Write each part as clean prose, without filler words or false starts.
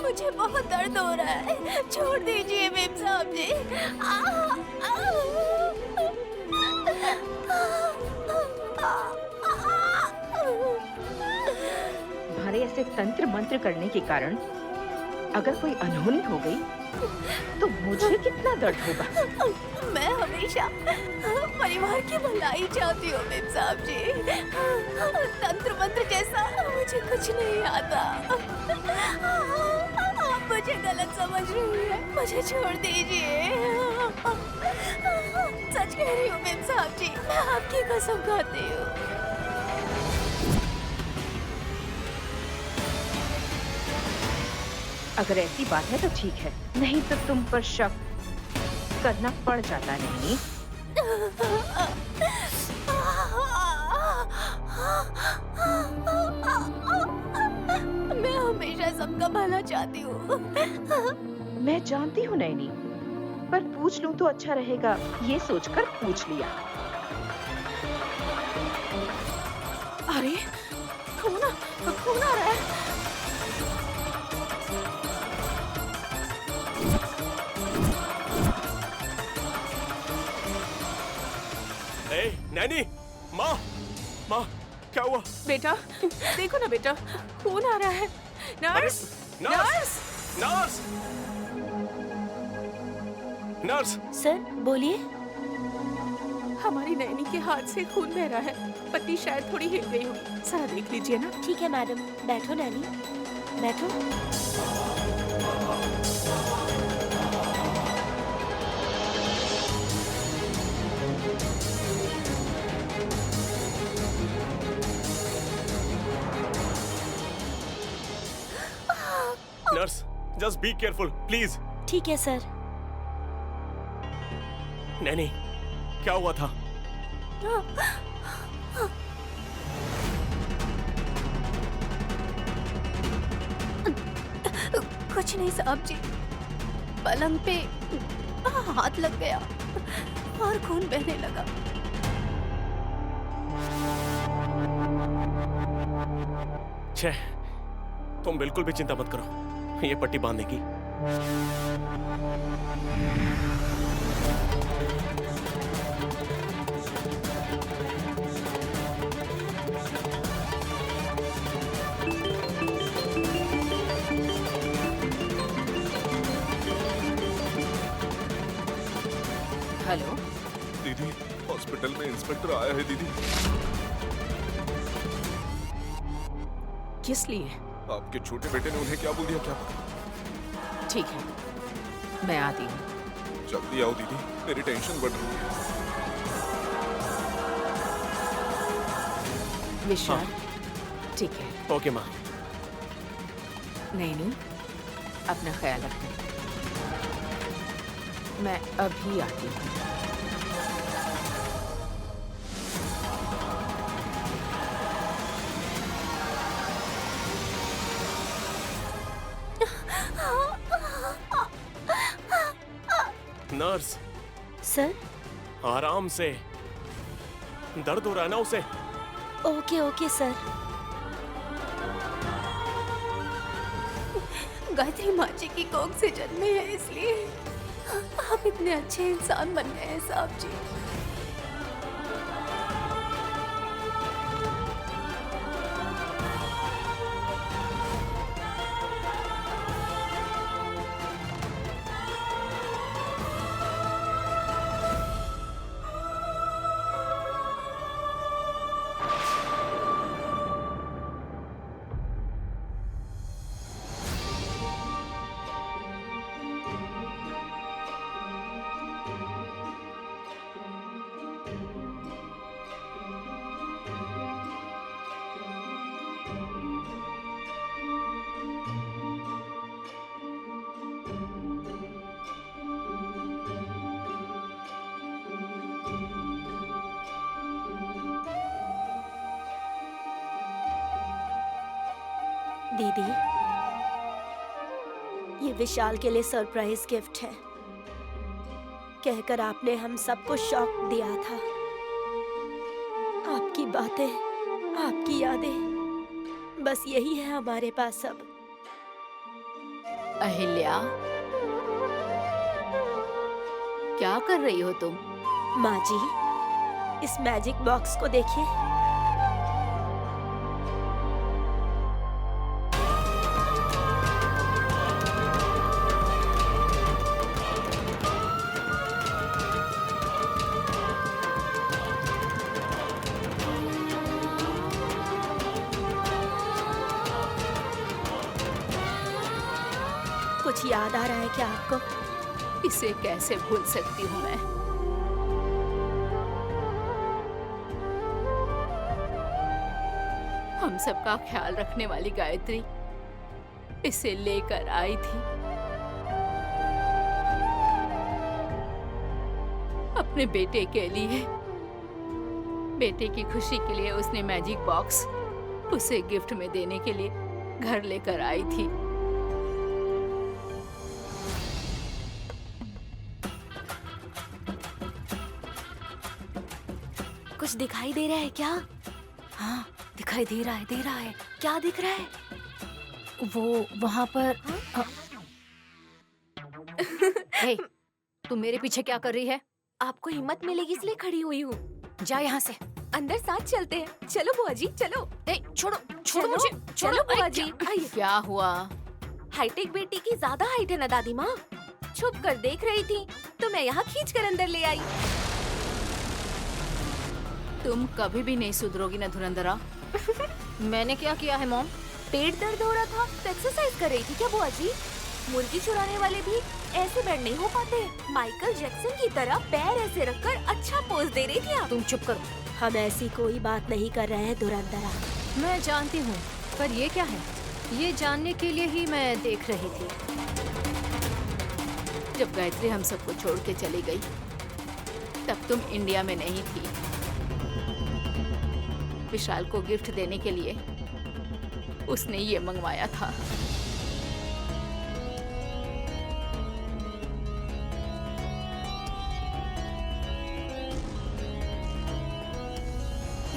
मुझे बहुत दर्द हो रहा है, छोड़ दीजिए मेम साहब जी। आ, आ, तुम्हारे ऐसे तंत्र मंत्र करने के कारण अगर कोई अनहोनी हो गई तो मुझे कितना दर्द होगा। मैं हमेशा परिवार की भलाई चाहती हूँ मेम साहब जी। तंत्र मंत्र जैसा मुझे कुछ नहीं आता। आप मुझे गलत समझ रही है, मुझे छोड़ दीजिए। सच कह रही हूँ मेम साहब जी, मैं आपकी कसम खाती हूँ। अगर ऐसी बात है तो ठीक है, नहीं तो तुम पर शक करना पड़ जाता नहीं। मैं हमेशा सबका भला चाहती हूँ। मैं जानती हूँ नैनी, पर पूछ लूं तो अच्छा रहेगा, ये सोचकर पूछ लिया। अरे खून आ रहा है। नैनी, माँ, क्या हुआ? बेटा देखो ना बेटा, खून आ रहा है। Nurse, nurse, nurse, nurse. Sir बोलिए। हमारी नैनी के हाथ से खून बह रहा है, पत्ती शायद थोड़ी हिल गई होगी, जरा देख लीजिए ना। ठीक है मैडम, बैठो नैनी, बैठो। Nurse, just be careful please. ठीक है सर। नैनी, क्या हुआ था? कुछ नहीं साहब जी, पलंग पे हाथ लग गया और खून बहने लगा। छह, तुम बिल्कुल भी चिंता मत करो, ये पट्टी बांधने की। हेलो दीदी, हॉस्पिटल में इंस्पेक्टर आया है दीदी। किस लिए? आपके छोटे बेटे ने उन्हें क्या बोल दिया, क्या पता? ठीक है, मैं आती हूँ। जल्दी आओ दीदी, मेरी टेंशन बढ़ रही है। विशाल, ठीक है। ओके माँ। नहीं, अपना ख्याल रखना। मैं अभी आती हूँ। Nurse, sir. आराम से, दर्द हो रहा है ना उसे? Okay okay sir. गायत्री माँ जी की कोख से जन्मे हैं, इसलिए आप इतने अच्छे इंसान बन गए हैं साहब जी। दीदी, ये विशाल के लिए सरप्राइज गिफ्ट है। कहकर आपने हम सबको शॉक दिया था। आपकी बातें, आपकी यादें, बस यही है हमारे पास अब। अहिल्या, क्या कर रही हो तुम? माँ जी, इस मैजिक बॉक्स को देखिए। कुछ याद आ रहा है क्या आपको? इसे कैसे भूल सकती हूँ मैं? हम सबका ख्याल रखने वाली गायत्री इसे लेकर आई थी। अपने बेटे के लिए, बेटे की खुशी के लिए उसने मैजिक बॉक्स उसे गिफ्ट में देने के लिए घर लेकर आई थी। कुछ दिखाई दे रहा है क्या? हाँ, दिखाई दे रहा है, दे रहा है। क्या दिख रहा है? वो वहाँ पर। हे, तुम मेरे पीछे क्या कर रही है? आपको हिम्मत मिलेगी इसलिए खड़ी हुई हूँ। जा यहाँ से। अंदर साथ चलते हैं। चलो बुआ जी, चलो। ए, छोड़ो छोड़ो चलो, मुझे, चलो अरे बुआ जी। आइए। क्या हुआ? हाईटेक बेटी की ज्यादा हाइट है ना दादी माँ। छुप कर देख रही थी तो मैं यहाँ खींच कर अंदर ले आई। तुम कभी भी नहीं सुधरोगी ना धुरंधरा। मैंने क्या किया है मॉम? पेट दर्द हो रहा था तो एक्सरसाइज कर रही थी क्या बुआ जी? मुर्गी चुराने वाले भी ऐसे बैठ नहीं हो पाते। माइकल जैक्सन की तरह पैर ऐसे रखकर अच्छा पोज दे रही थी आप। तुम चुप करो। हम ऐसी कोई बात नहीं कर रहे हैं धुरंधरा। मैं जानती हूँ, पर ये क्या है? ये जानने के लिए ही मैं देख रही थी। जब गायत्री हम सबको छोड़ के चली गई, तब तुम इंडिया में नहीं थी। विशाल को गिफ्ट देने के लिए उसने ये मंगवाया था।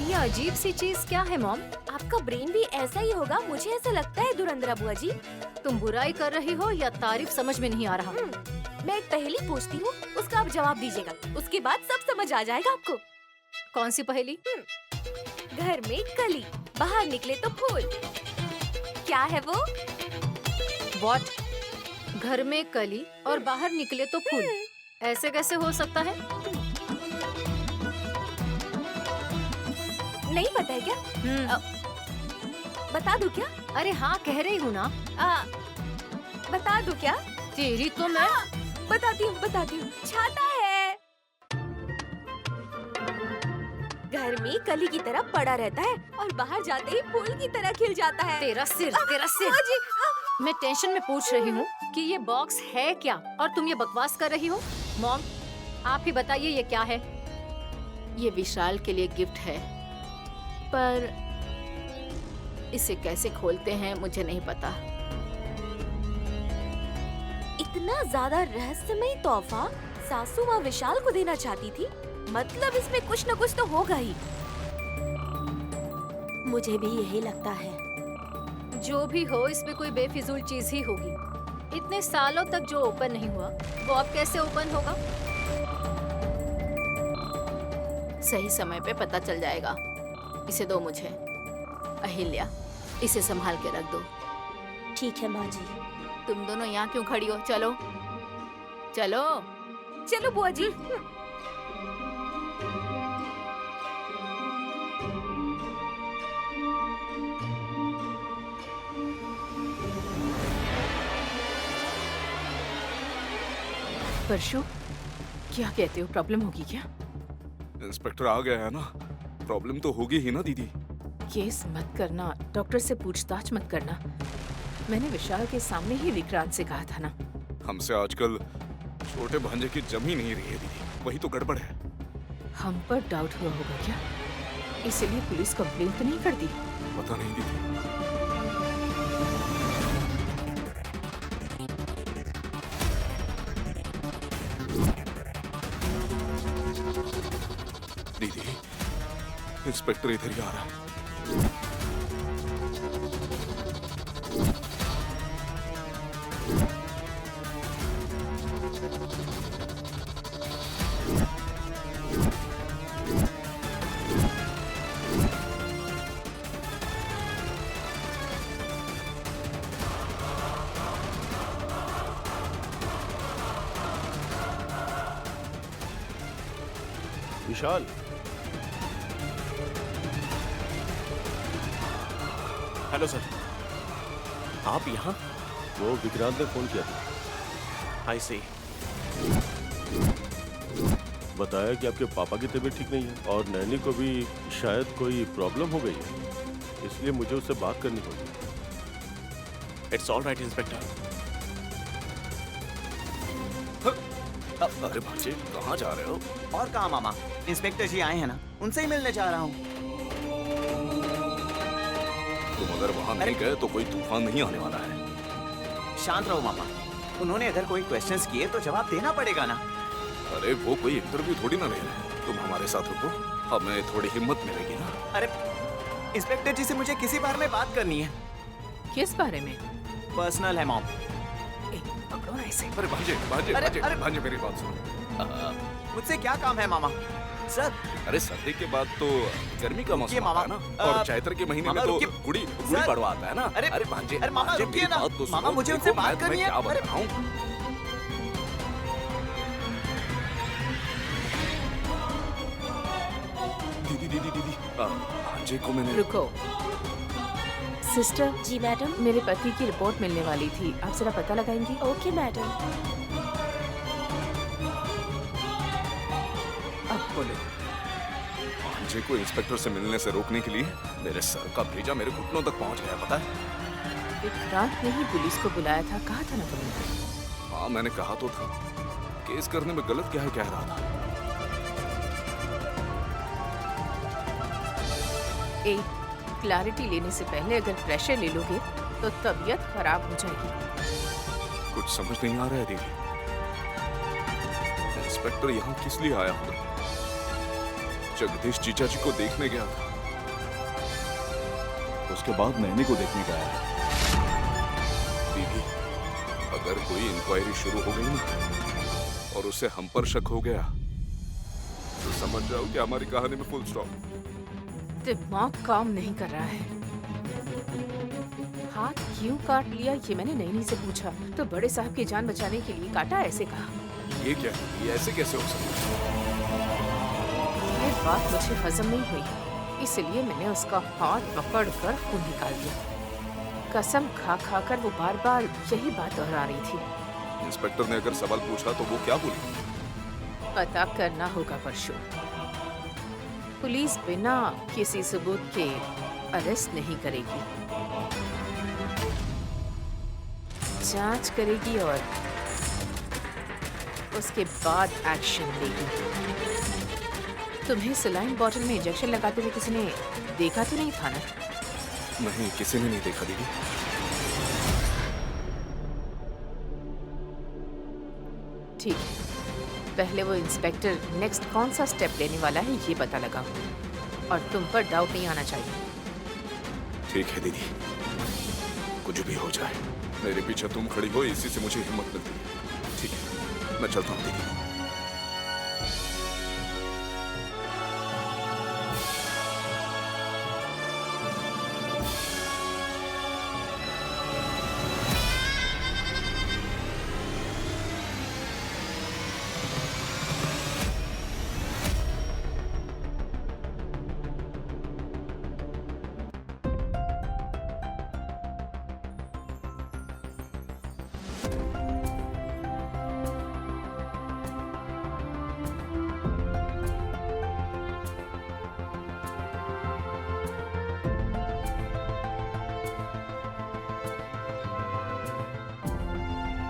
ये अजीब सी चीज क्या है मॉम? आपका ब्रेन भी ऐसा ही होगा, मुझे ऐसा लगता है धुरंधरा बुआ जी। तुम बुराई कर रही हो या तारीफ? समझ में नहीं आ रहा। मैं एक पहेली पूछती हूँ, उसका आप जवाब दीजिएगा। उसके बाद सब समझ आ जाएगा आपको। कौन सी पहेली? घर में कली, बाहर निकले तो फूल, क्या है वो? What? घर में कली और बाहर निकले तो फूल, ऐसे कैसे हो सकता है? नहीं पता है क्या? बता दूं क्या? अरे हाँ, कह रही हूँ ना। बता दूं क्या? तेरी तो मैं। बताती हूँ। छाता है। घर में कली की तरह पड़ा रहता है और बाहर जाते ही फूल की तरह खिल जाता है। तेरा सिर। बुआ जी, मैं टेंशन में पूछ रही हूँ कि ये बॉक्स है क्या, और तुम ये बकवास कर रही हो। मॉम, आप ही बताइए ये क्या है? ये विशाल के लिए गिफ्ट है, पर इसे कैसे खोलते हैं मुझे नहीं पता। इतना ज्यादा रहस्यमय तोहफा सासू माँ विशाल को देना चाहती थी, मतलब इसमें कुछ न कुछ तो होगा ही। मुझे भी यही लगता है। जो भी हो, इसमें कोई बेफिजूल चीज ही होगी। इतने सालों तक जो ओपन नहीं हुआ, वो अब कैसे ओपन होगा? सही समय पे पता चल जाएगा। इसे दो मुझे। अहिल्या, इसे संभाल के रख दो। ठीक है माँ जी। तुम दोनों यहाँ क्यों खड़ी हो? चलो चलो चलो बुआ जी। परशु, क्या कहते हो? प्रॉब्लम होगी क्या? इंस्पेक्टर आ गया है ना, प्रॉब्लम तो होगी ही ना दीदी। केस मत करना, डॉक्टर से पूछताछ मत करना। मैंने विशाल के सामने ही विक्रांत से कहा था ना। हमसे आजकल छोटे भांजे की जमी नहीं रही है दीदी, वही तो गड़बड़ है। हम पर डाउट हुआ होगा क्या? इसीलिए पुलिस कंप्लेन तो नहीं करती? पता नहीं दीदी। दीदी, इंस्पेक्टर इधर ही आ रहा है। विशाल। हेलो सर, आप यहाँ? वो विक्रांत ने फोन किया था, आई सी। बताया कि आपके पापा की तबीयत ठीक नहीं है और नैनी को भी शायद कोई प्रॉब्लम हो गई है, इसलिए मुझे उससे बात करनी होगी। It's all right inspector. अरे भांजे, कहाँ जा रहे हो? और कहाँ मामा, इंस्पेक्टर जी आए हैं ना, उनसे ही मिलने जा रहा हूँ। तुम अगर वहाँ नहीं गए तो कोई तूफान नहीं आने वाला है। शांत रहो मामा, उन्होंने अगर कोई क्वेश्चंस किए तो जवाब देना पड़ेगा ना। अरे वो कोई इंटरव्यू थोड़ी ना ले रहे हैं। तुम हमारे साथ रुको, हमें थोड़ी हिम्मत मिलेगी ना। अरे इंस्पेक्टर जी से मुझे किसी बारे में बात करनी है। किस बारे में? पर्सनल है मॉम। पकड़ो ना इसे। अरे भांजे, भांजे, अरे, भांजे, अरे। भांजे, मेरी बात सुनो। मुझसे क्या काम है मामा? सर अरे सर्दी के बाद तो गर्मी का मौसम मामा, आता है ना, और चैत्र के महीने मामा, में तो रुकिए। गुड़ी सर। पड़वा आता है ना। अरे, भांजे, अरे मामा, भांजे, रुकिए मेरी ना। बात तो मामा, सुनो। मुझे देखो, उनसे बात मैं तुम्हें करनी है। क्या अरे। बता रहा हूँ। दीदी, भांजे को मैंने रुको। सिस्टर, जी मैडम। मेरे पति की रिपोर्ट मिलने वाली थी, आप जरा पता लगाएंगी? Okay madam. अब बोलो। भांजे को इंस्पेक्टर से मिलने से रोकने के लिए मेरे सर का भेजा मेरे घुटनों तक पहुंच गया, पता है? विक्रांत ने ही पुलिस को बुलाया था, कहा था ना तुमने? हाँ, मैंने कहा तो था। केस करने में गलत क्या है कह रहा था। एक क्लैरिटी लेने से पहले अगर प्रेशर ले लोगे तो तबीयत खराब हो जाएगी। कुछ समझ नहीं आ रहा है दीदी। इंस्पेक्टर यहाँ किस लिए आया होगा? जगदीश जीजा जी को देखने गया था, उसके बाद नैनी को देखने गया है। दीदी, अगर कोई इंक्वायरी शुरू हो गई ना और उसे हम पर शक हो गया तो समझ जाओ कि हमारी कहानी में फुल स्टॉप। दिमाग काम नहीं कर रहा है। हाथ क्यों काट लिया ये मैंने नैनी से पूछा तो बड़े साहब की जान बचाने के लिए काटा ऐसे कहा। ये क्या है? ये ऐसे कैसे हो सकता है? ये बात मुझे हजम नहीं हुई, इसलिए मैंने उसका हाथ पकड़ कर खून निकाल दिया। कसम खा खा कर वो बार बार यही बात दोहरा रही थी। इंस्पेक्टर ने अगर सवाल पूछा तो वो क्या बोली? पता करना होगा परशु। पुलिस बिना किसी सबूत के अरेस्ट नहीं करेगी, जांच करेगी और उसके बाद एक्शन लेगी। तुम्हें सलाइन बॉटल में इंजेक्शन लगाते हुए किसी ने देखा तो नहीं था ना? नहीं, किसी ने नहीं देखा दीदी। ठीक है, पहले वो इंस्पेक्टर नेक्स्ट कौन सा स्टेप लेने वाला है ये पता लगाओ और तुम पर डाउट नहीं आना चाहिए। ठीक है दीदी, कुछ भी हो जाए मेरे पीछे तुम खड़ी हो, इसी से मुझे हिम्मत मिलती है। ठीक है, मैं चलता हूँ दीदी।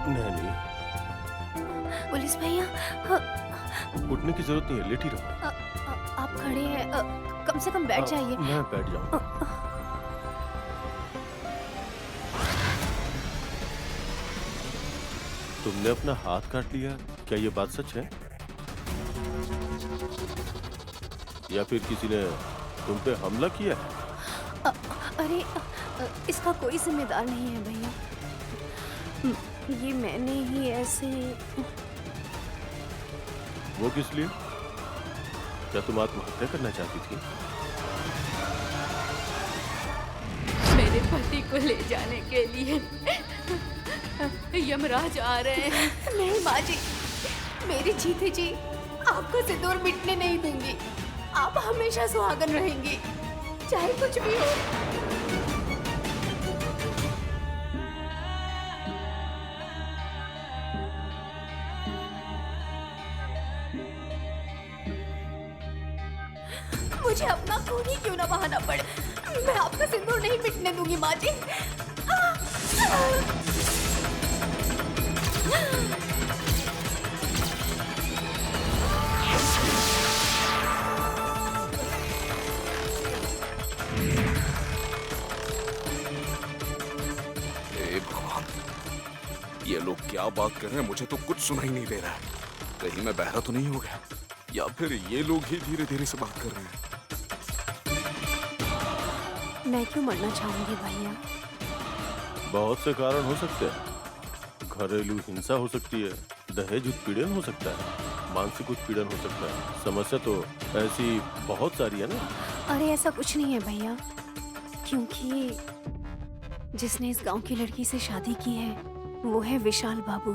नैनी, पुलिस भैया, उठने की जरूरत नहीं है, लेटी रहो। आप खड़े हैं, कम से कम बैठ जाइए। मैं बैठ जाऊँ। तुमने अपना हाथ काट लिया, क्या ये बात सच है? या फिर किसी ने तुम पे हमला किया है? अरे इसका कोई जिम्मेदार नहीं है भैया, ये मैंने ही ऐसे। वो किस लिए? क्या तुम आत्महत्या करना चाहती थी? मेरे पति को ले जाने के लिए यमराज आ रहे हैं। नहीं माँ जी, मेरी जीते जी आपको सिंदूर मिटने नहीं दूंगी। आप हमेशा सुहागन रहेंगी, चाहे कुछ भी हो। मुझे अपना खून ही क्यों ना बहाना पड़े, मैं आपका सिंदूर नहीं मिटने दूंगी माँ जी। हे भगवान, ये लोग क्या बात कर रहे हैं? मुझे तो कुछ सुनाई नहीं दे रहा है। कहीं मैं बहरा तो नहीं हो गया, या फिर ये लोग ही धीरे धीरे से बात कर रहे हैं? मैं क्यों मरना चाहूंगी भैया? बहुत से कारण हो सकते हैं। घरेलू हिंसा हो सकती है, दहेज उत्पीड़न हो सकता है, मानसिक उत्पीड़न हो सकता है। समस्या तो ऐसी बहुत सारी है ना। अरे ऐसा कुछ नहीं है भैया, क्योंकि जिसने इस गांव की लड़की से शादी की है वो है विशाल बाबू।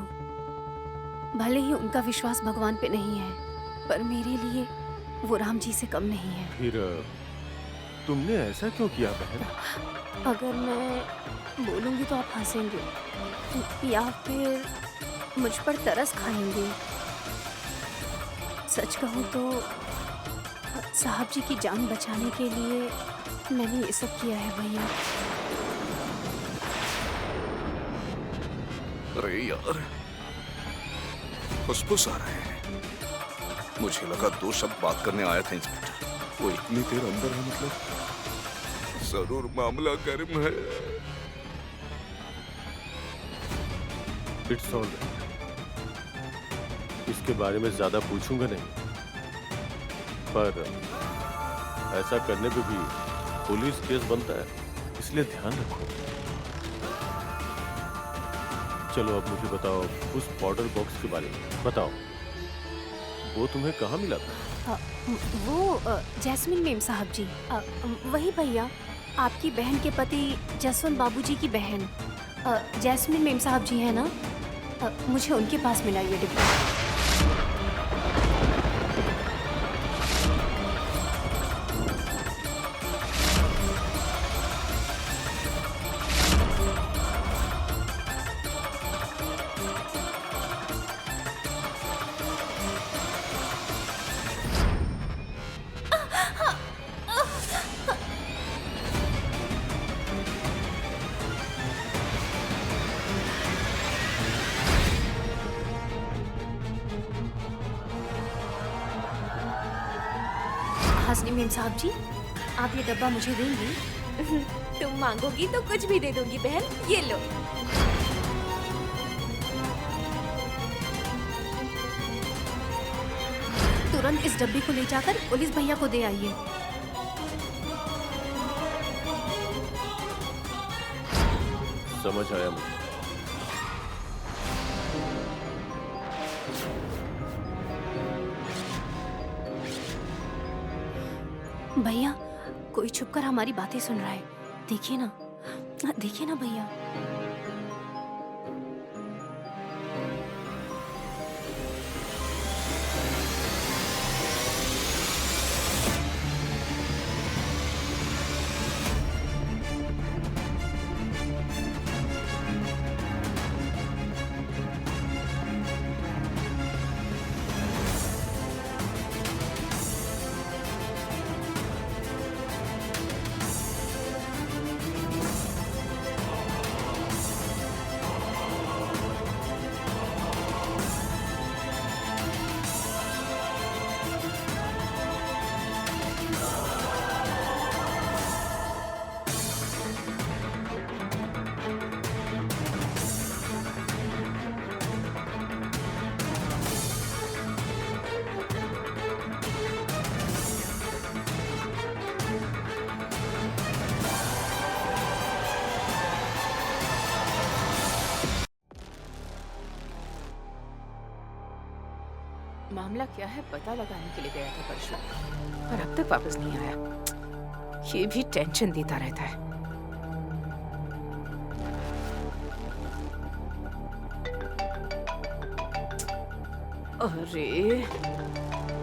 भले ही उनका विश्वास भगवान पे नहीं है, पर मेरे लिए वो राम जी से कम नहीं है। फिर तुमने ऐसा क्यों किया बहन? अगर मैं बोलूंगी तो आप हंसेंगे या फिर मुझ पर तरस खाएंगे। सच कहूँ तो साहब जी की जान बचाने के लिए मैंने ये सब किया है भैया। अरे यार, फुसफुस आ रहे हैं। मुझे लगा 2 शब्द बात करने आया था इंस्पेक्टर, वो इतनी देर अंदर है, मतलब जरूर मामला गर्म है। इट्स ऑल राइट, इसके बारे में ज्यादा पूछूंगा नहीं, पर ऐसा करने पे भी पुलिस केस बनता है, इसलिए ध्यान रखो। चलो अब मुझे बताओ उस पाउडर बॉक्स के बारे में बताओ, वो तुम्हें कहाँ मिला था? वो जैस्मिन मेम साहब जी, वही भैया, आपकी बहन के पति जसवंत बाबूजी की बहन जैस्मिन मेम साहब जी है ना, मुझे उनके पास मिला ये डिब्बा। हसनी मेम साहब जी, आप ये डब्बा मुझे देंगी? तुम मांगोगी तो कुछ भी दे दूंगी बहन, ये लो। तुरंत इस डब्बे को ले जाकर पुलिस भैया को दे आइए। समझ आया मुझे। भैया, कोई छुपकर हमारी बातें सुन रहा है, देखिए ना, देखिए ना भैया। मामला क्या है पता लगाने के लिए गया था परसों, और अब तक वापस नहीं आया। ये भी टेंशन देता रहता है। अरे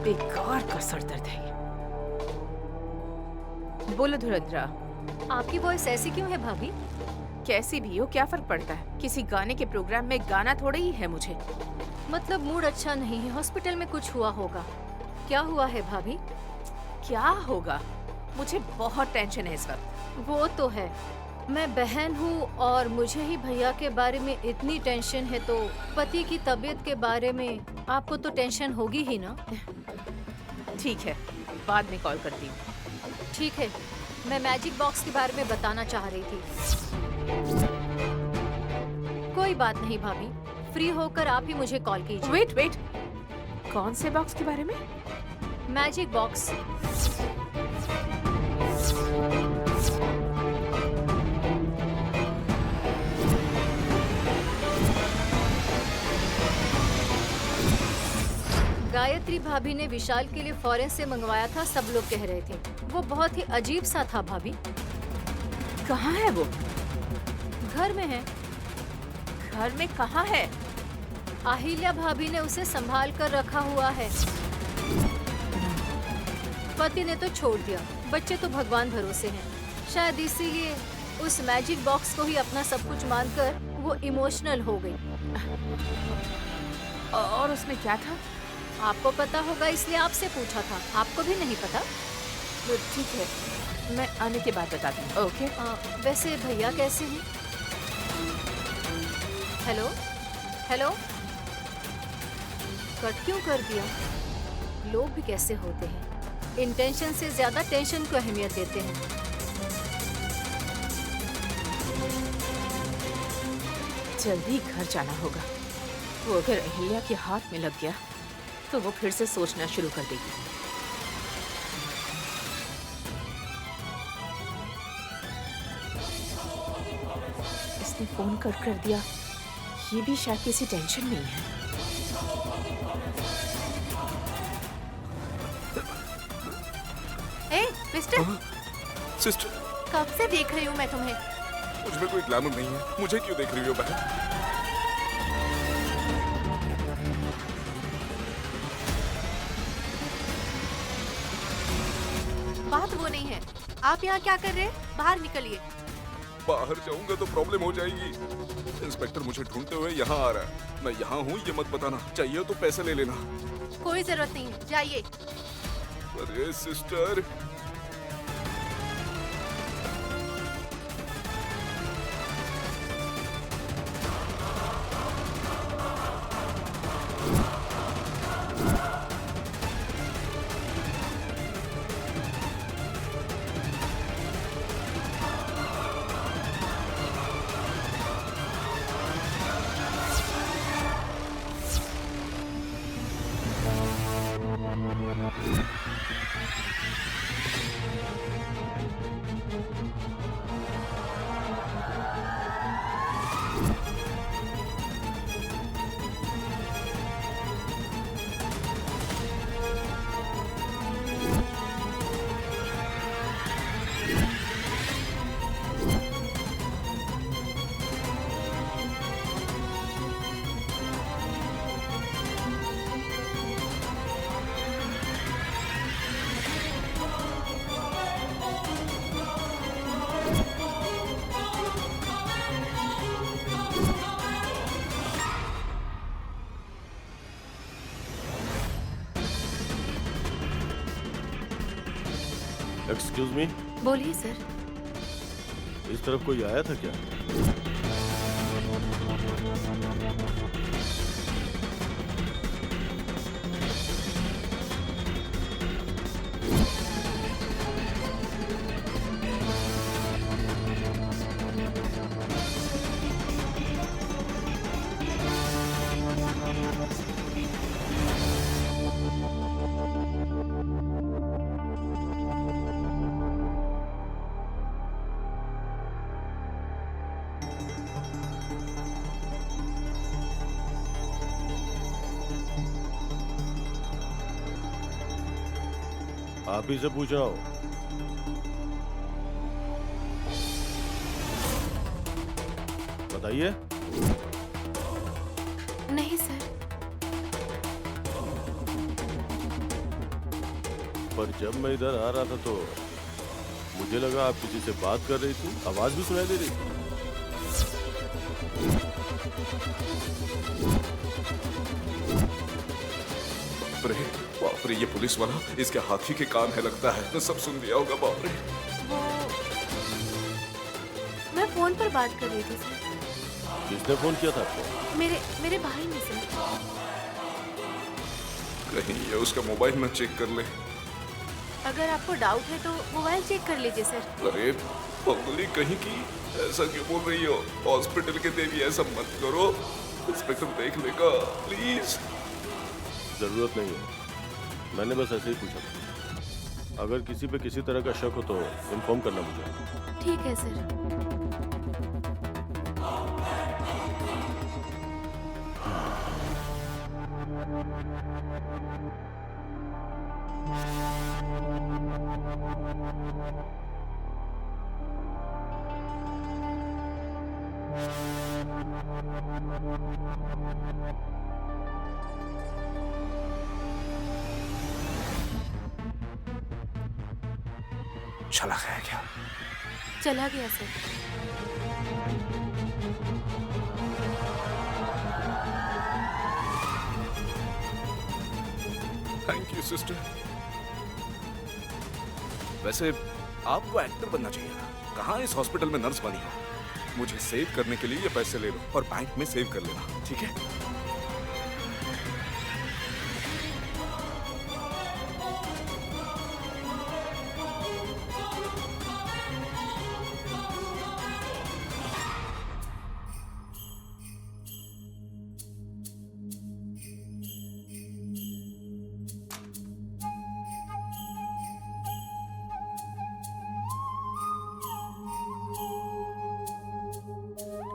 बेकार का सरदर्द है ये। बोलो धुरंधरा, आपकी वॉइस ऐसी क्यों है भाभी? कैसी भी हो क्या फर्क पड़ता है? किसी गाने के प्रोग्राम में गाना थोड़े ही है मुझे। मतलब मूड अच्छा नहीं है, हॉस्पिटल में कुछ हुआ होगा। क्या हुआ है भाभी? क्या होगा? मुझे बहुत टेंशन है इस वक्त। वो तो है, मैं बहन हूँ और मुझे ही भैया के बारे में इतनी टेंशन है, तो पति की तबीयत के बारे में आपको तो टेंशन होगी ही ना। ठीक है, बाद में कॉल करती हूँ। ठीक है, मैं मैजिक बॉक्स के बारे में बताना चाह रही थी। कोई बात नहीं भाभी, फ्री होकर आप ही मुझे कॉल कीजिए। वेट, कौन से बॉक्स के बारे में? Magic box. गायत्री भाभी ने विशाल के लिए फॉरेन से मंगवाया था, सब लोग कह रहे थे। वो बहुत ही अजीब सा था भाभी। कहाँ है वो? घर में है। घर में कहाँ है? अहिल्या भाभी ने उसे संभाल कर रखा हुआ है। पति ने तो छोड़ दिया, बच्चे तो भगवान भरोसे हैं। शायद इसीलिए उस मैजिक बॉक्स को ही अपना सब कुछ मानकर वो इमोशनल हो गई। और उसमें क्या था? आपको पता होगा इसलिए आपसे पूछा था। आपको भी नहीं पता? तो ठीक है, मैं आने के बाद बताती हूँ। ओके। वैसे भैया कैसे हैं? हेलो, कट क्यों कर दिया? लोग भी कैसे होते हैं, इंटेंशन से ज्यादा टेंशन को अहमियत देते हैं। जल्दी घर जाना होगा। वो अगर अहिल्या के हाथ में लग गया तो वो फिर से सोचना शुरू कर देगी। इसने फोन कर दिया, ये भी शायद किसी टेंशन में ही है। ए, मिस्टर, सिस्टर, कब से देख रही हूँ मैं तुम्हें। मुझमें कोई ग्लैमर नहीं है। मुझे क्यों देख रही हो बहन? बात वो नहीं है। आप यहाँ क्या कर रहे हैं? बाहर निकलिए। बाहर जाऊंगा तो प्रॉब्लम हो जाएगी। इंस्पेक्टर मुझे ढूंढते हुए यहाँ आ रहा है। मैं यहाँ हूँ ये मत बताना। चाहिए तो पैसे ले लेना। कोई जरूरत नहीं है, जाइए। अरे सिस्टर, एक्सक्यूज मी, बोलिए सर। इस तरफ कोई आया था क्या? आप ही से पूछ रहा हूँ। बताइए। नहीं सर। पर जब मैं इधर आ रहा था तो मुझे लगा आप किसी से बात कर रही थी, आवाज भी सुनाई दे रही थी। बाप रे, ये पुलिस वाला, इसके हाथी के कान है लगता है, मैं सब सुन लिया होगा। बाप रे। मैं फोन पर बात कर रही थी सर। किसने फोन किया था आपको? मेरे भाई ने सर। कहीं ये उसका मोबाइल न चेक कर ले। अगर आपको डाउट है तो मोबाइल चेक कर लीजिए सर। अरे पगली कहीं की, ऐसा क्यों बोल रही हो? हॉस्पिटल के देवी ऐसा मत करो, इंस्पेक्टर देख लेगा, प्लीज। जरूरत नहीं है, मैंने बस ऐसे ही पूछा था। अगर किसी पे किसी तरह का शक हो तो इन्फॉर्म करना मुझे। ठीक है सर। चला गया क्या? चला गया सर। Thank you sister. वैसे आपको एक्टर बनना चाहिए था, कहाँ इस हॉस्पिटल में नर्स बनी हो। मुझे सेव करने के लिए ये पैसे ले लो और बैंक में सेव कर लेना, ठीक है?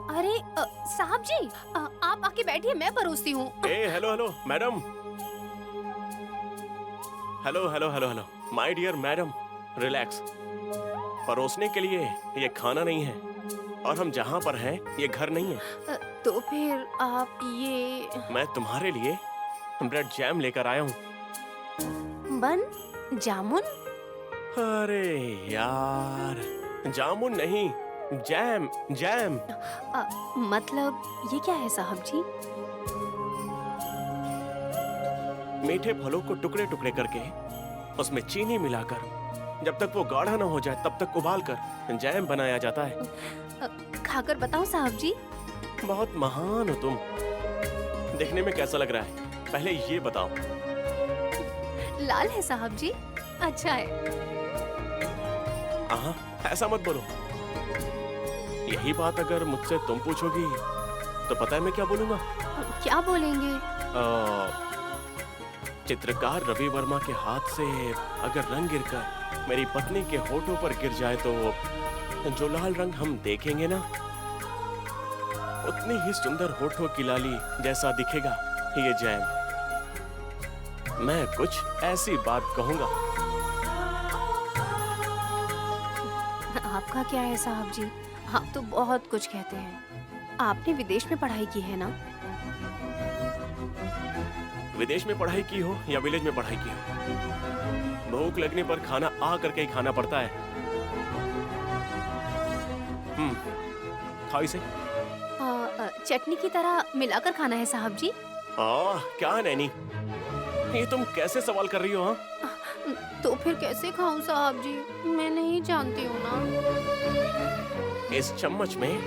अरे साहब जी, आप आके बैठिए, मैं परोसती हूँ। Hello hello madam. Hello hello hello hello my dear madam, relax. परोसने के लिए ये खाना नहीं है, और हम जहाँ पर हैं ये घर नहीं है। तो फिर आप ये मैं तुम्हारे लिए ब्रेड जैम लेकर आया हूँ। बन जामुन? अरे यार, जामुन नहीं, जैम जैम। मतलब ये क्या है साहब जी? मीठे फलों को टुकड़े टुकड़े करके उसमें चीनी मिलाकर जब तक वो गाढ़ा ना हो जाए तब तक उबाल कर जैम बनाया जाता है। खाकर बताओ साहब जी। बहुत महान हो तुम। देखने में कैसा लग रहा है, पहले ये बताओ। लाल है साहब जी, अच्छा है। ऐसा मत बोलो। यही बात अगर मुझसे तुम पूछोगी तो पता है मैं क्या बोलूंगा? क्या बोलेंगे? चित्रकार रवि वर्मा के हाथ से अगर रंग गिरकर मेरी पत्नी के होठों पर गिर जाए तो जो लाल रंग हम देखेंगे ना, उतनी ही सुंदर होठों की लाली जैसा दिखेगा ये जैम। मैं कुछ ऐसी बात कहूंगा। आपका क्या है साहब जी, आप तो बहुत कुछ कहते हैं। आपने विदेश में पढ़ाई की है ना? विदेश में पढ़ाई की हो या विलेज में पढ़ाई की हो, भूख लगने पर खाना आ करके ही खाना पड़ता है। खाओ इसे। चटनी की तरह मिलाकर खाना है साहब जी? क्या नैनी, ये तुम कैसे सवाल कर रही हो? हाँ, तो फिर कैसे खाऊं साहब जी, मैं नहीं जानती हूँ ना। इस चम्मच में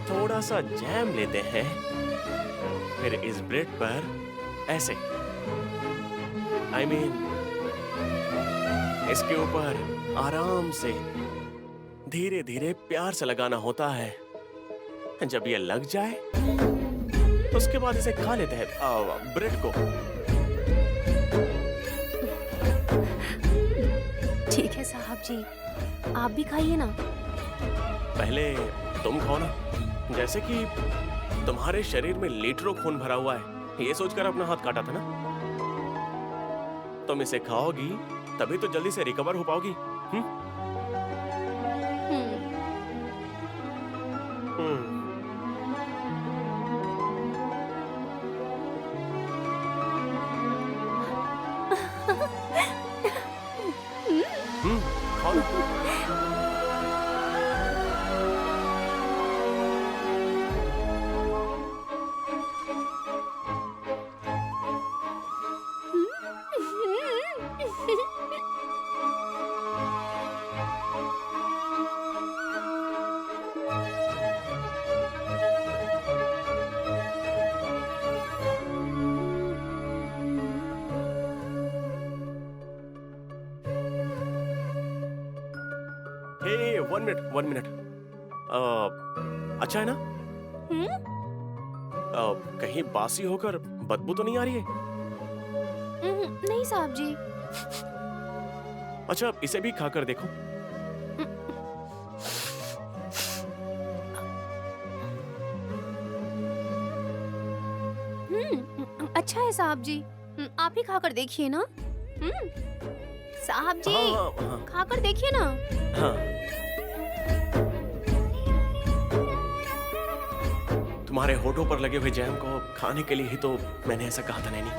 थोड़ा सा जैम लेते हैं, फिर इस ब्रेड पर ऐसे इसके ऊपर आराम से धीरे धीरे प्यार से लगाना होता है। जब ये लग जाए तो उसके बाद इसे खा लेते हैं, ब्रेड को। ठीक है साहब जी, आप भी खाइए ना। पहले तुम खाओ ना, जैसे कि तुम्हारे शरीर में लीटरों खून भरा हुआ है, ये सोचकर अपना हाथ काटा था ना। तुम इसे खाओगी तभी तो जल्दी से रिकवर हो पाओगी। One minute. अच्छा है ना? कहीं बासी होकर बदबू तो नहीं आ रही है? नहीं साहब जी। अच्छा, इसे भी खाकर देखो। अच्छा है साहब जी। आप ही खाकर देखिए ना। साहब जी, हाँ। खाकर देखिए ना। हाँ। तुम्हारे होठों पर लगे हुए जैम को खाने के लिए ही तो मैंने ऐसा कहा था नैनी।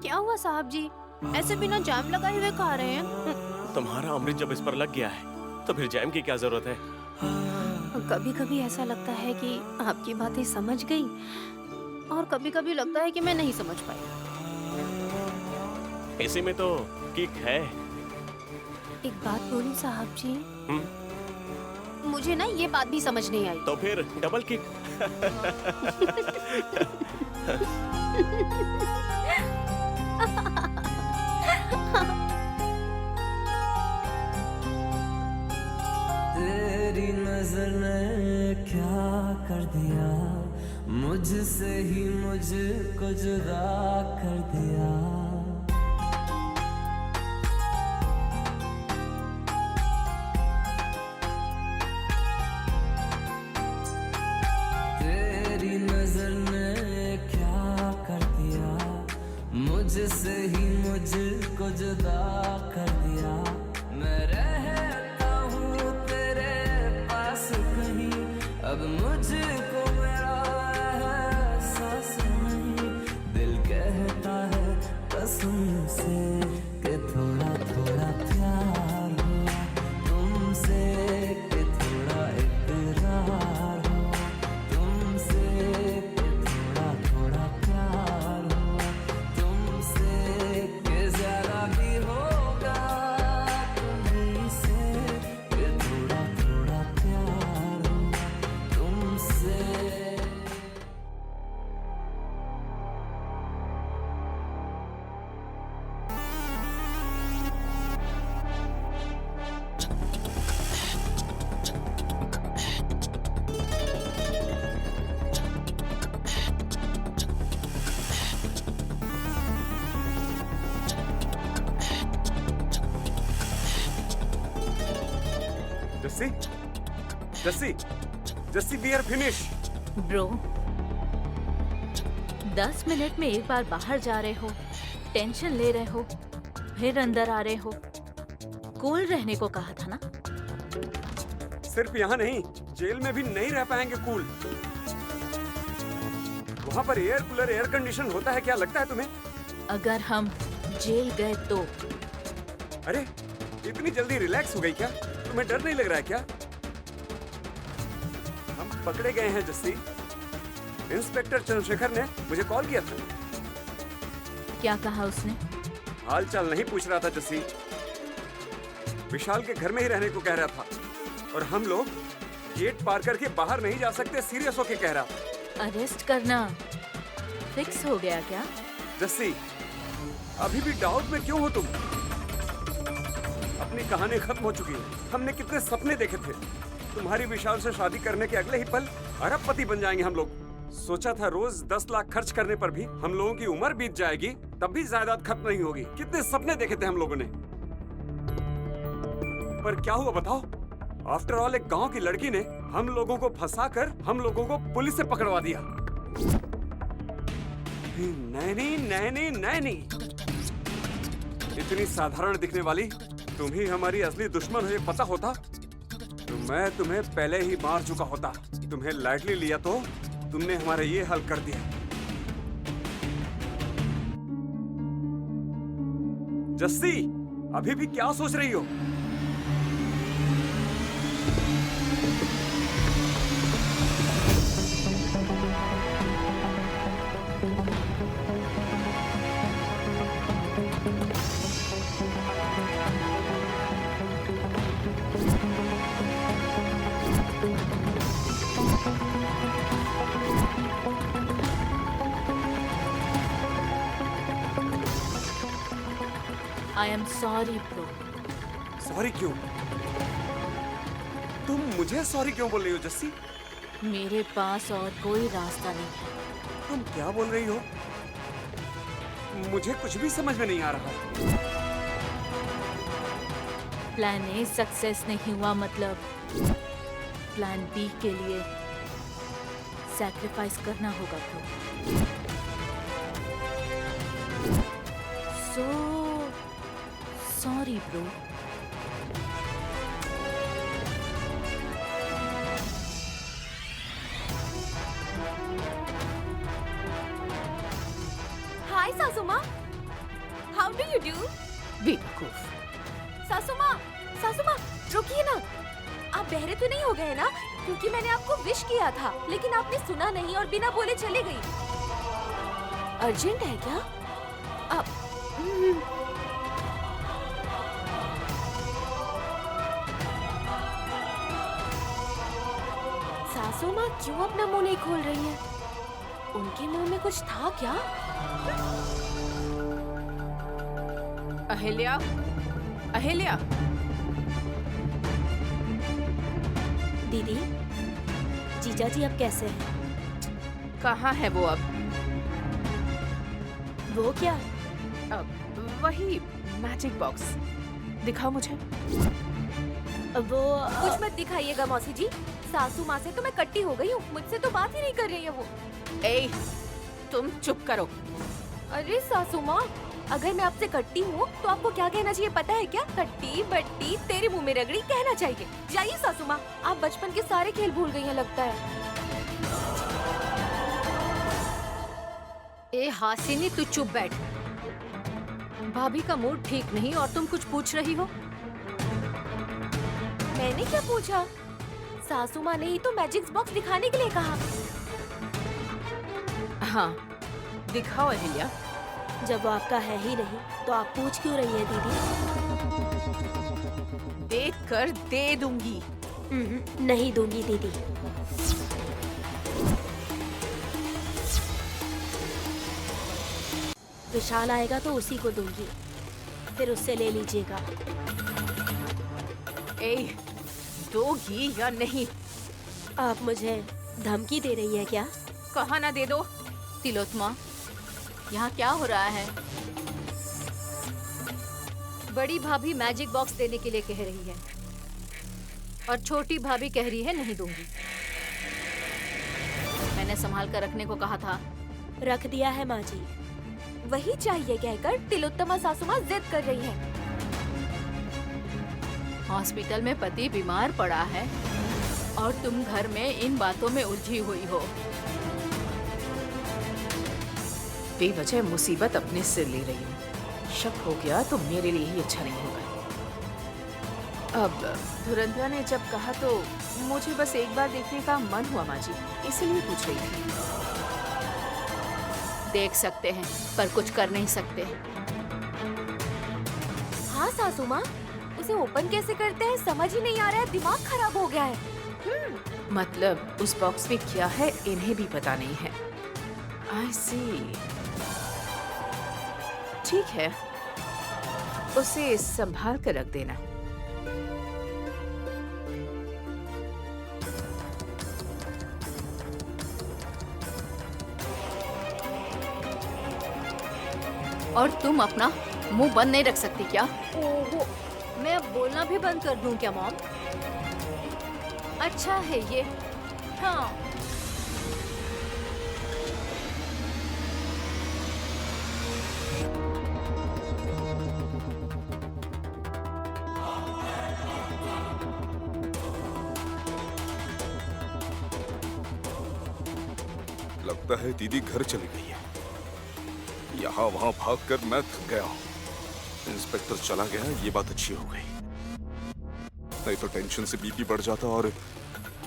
क्या हुआ साहब जी? ऐसे बिना जैम लगाए हुए खा रहे हैं? तुम्हारा अमृत जब इस पर लग गया है तो फिर जैम की क्या जरूरत है? कभी कभी ऐसा लगता है कि आपकी बातें समझ गई, और कभी कभी लगता है कि मैं नहीं समझ पाई। इसी में तो किक है। एक बात बोलूं साहब जी, मुझे ना ये बात भी समझ नहीं आई। तो फिर डबल किक। तेरी नजर ने क्या कर दिया, मुझसे ही मुझको जुदा कर दिया। तेरी नजर ने क्या कर दिया, मुझसे ही मुझको जुदा कर दिया। मैं रहता हूँ तेरे पास कहीं, अब मुझको मेरा एहसास नहीं। दिल कहता है कसम से कि थोड़ा थोड़ा प्यार हुआ तुमसे, कि थोड़ा इकरार हुआ तुमसे, कि थोड़ा थोड़ा प्यार हुआ तुमसे, कि ज्यादा भी होगा तुम्हीं से, कि थोड़ा थोड़ा प्यार हुआ तुमसे। Jassi, Jassi, Jassi, we are finish. Bro, 10 minute में एक बार बाहर जा रहे हो, टेंशन ले रहे हो, फिर अंदर आ रहे हो। कूल रहने को कहा था ना। सिर्फ यहाँ नहीं, जेल में भी नहीं रह पाएंगे कूल। वहाँ पर एयर कूलर, एयर कंडीशन होता है, क्या लगता है तुम्हें? अगर हम जेल गए तो? अरे इतनी जल्दी रिलैक्स हो गई क्या? तुम्हें डर नहीं लग रहा है क्या? हम पकड़े गए हैं जस्सी। इंस्पेक्टर चंद्रशेखर ने मुझे कॉल किया था। क्या कहा उसने? हाल चाल नहीं पूछ रहा था जस्सी, विशाल के घर में ही रहने को कह रहा था, और हम लोग गेट पार करके बाहर नहीं जा सकते, सीरियस होके कह रहा। अरेस्ट करना फिक्स हो गया क्या? जस्सी, अभी भी डाउट में क्यों हो तुम? अपनी कहानी खत्म हो चुकी है। हमने कितने सपने देखे थे, तुम्हारी विशाल से शादी करने के अगले ही पल अरबपति बन जाएंगे हम लोग। सोचा था रोज 10 लाख खर्च करने पर भी हम लोगों की उम्र बीत जाएगी, तब भी जायदाद खत्म नहीं होगी। कितने सपने देखे थे हम लोगों ने, पर क्या हुआ बताओ? आफ्टर ऑल एक गांव की लड़की ने हम लोगों को फंसाकर हम लोगों को पुलिस से पकड़वा दिया। नैनी, नैनी, नैनी, इतनी साधारण दिखने वाली तुम ही हमारी असली दुश्मन हो ये पता होता तो मैं तुम्हें पहले ही मार चुका होता। तुम्हें लाइटली लिया तो तुमने हमारा ये हाल कर दिया। जस्सी, अभी भी क्या सोच रही हो? I am sorry bro. Sorry क्यों? तुम मुझे सॉरी क्यों बोल रही हो जस्सी? मेरे पास और कोई रास्ता नहीं है। तुम क्या बोल रही हो? मुझे कुछ भी समझ में नहीं आ रहा। प्लान ए सक्सेस नहीं हुआ, मतलब प्लान बी के लिए सैक्रिफाइस करना होगा bro. So sorry bro. Hi सासू माँ, हाउ डू यू डू? बेवकूफ। सासू माँ, रुकिए ना। आप बहरे तो नहीं हो गए ना? क्योंकि मैंने आपको विश किया था, लेकिन आपने सुना नहीं और बिना बोले चले गई। अर्जेंट है क्या? सासू माँ क्यों अपना मुंह नहीं खोल रही है? उनके मुंह में कुछ था क्या? अहिल्या, अहिल्या। दीदी, जीजा जी अब कैसे हैं? कहाँ है वो अब? वो क्या? अब वही मैजिक बॉक्स। दिखाओ मुझे। वो कुछ मत दिखाइएगा मौसी जी। सासू माँ से तो मैं कट्टी हो गई हूँ, मुझसे तो बात ही नहीं कर रही है वो। ए, तुम चुप करो। अरे सासू माँ, अगर मैं आपसे कट्टी हूँ तो आपको क्या कहना चाहिए पता है क्या? कट्टी बट्टी तेरे मुंह में रगड़ी कहना चाहिए। जाइए सासू माँ, आप बचपन के सारे खेल भूल गई हैं लगता है। ए हासिनी, तू चुप बैठ। भाभी का मूड ठीक नहीं और तुम कुछ पूछ रही हो? मैंने क्या पूछा? सासू माँ ने ही तो मैजिक बॉक्स दिखाने के लिए कहा। हाँ, दिखाओ अहिल्या। जब वो आपका है ही नहीं तो आप पूछ क्यों रही है दीदी? देख कर दे दूंगी। नहीं दूंगी दीदी। विशाल आएगा तो उसी को दूंगी, फिर उससे ले लीजिएगा। ए, दोगी या नहीं? आप मुझे धमकी दे रही हैं क्या? कहा ना दे दो। तिलोत्मा, यहाँ क्या हो रहा है? बड़ी भाभी मैजिक बॉक्स देने के लिए कह रही है और छोटी भाभी कह रही है नहीं दूंगी। मैंने संभाल कर रखने को कहा था। रख दिया है माँ जी। वही चाहिए कहकर तिलोत्तमा सासू माँ जिद कर रही है। हॉस्पिटल में पति बीमार पड़ा है और तुम घर में इन बातों में उलझी हुई हो। बेवजह मुसीबत अपने सिर ले रही हूँ। शक हो गया तो मेरे लिए ही अच्छा नहीं होगा। अब धुरंधरा ने जब कहा तो मुझे बस एक बार देखने का मन हुआ माँ जी, इसीलिए पूछ रही थी। देख सकते हैं पर कुछ कर नहीं सकते। हाँ सासू माँ, उसे ओपन कैसे करते हैं समझ ही नहीं आ रहा है। दिमाग खराब हो गया है। मतलब उस बॉक्स में क्या है इन्हें भी पता नहीं है। आई सी। ठीक है, उसे संभाल कर रख देना। और तुम अपना मुंह बंद नहीं रख सकती क्या? ओहो, मैं अब बोलना भी बंद कर दूं क्या मॉम? अच्छा है ये। हाँ, लगता है दीदी घर चली गई है। यहाँ वहाँ भागकर मैं थक गया हूँ। इंस्पेक्टर चला गया, ये बात अच्छी हो गई। नहीं तो टेंशन से बीपी बढ़ जाता और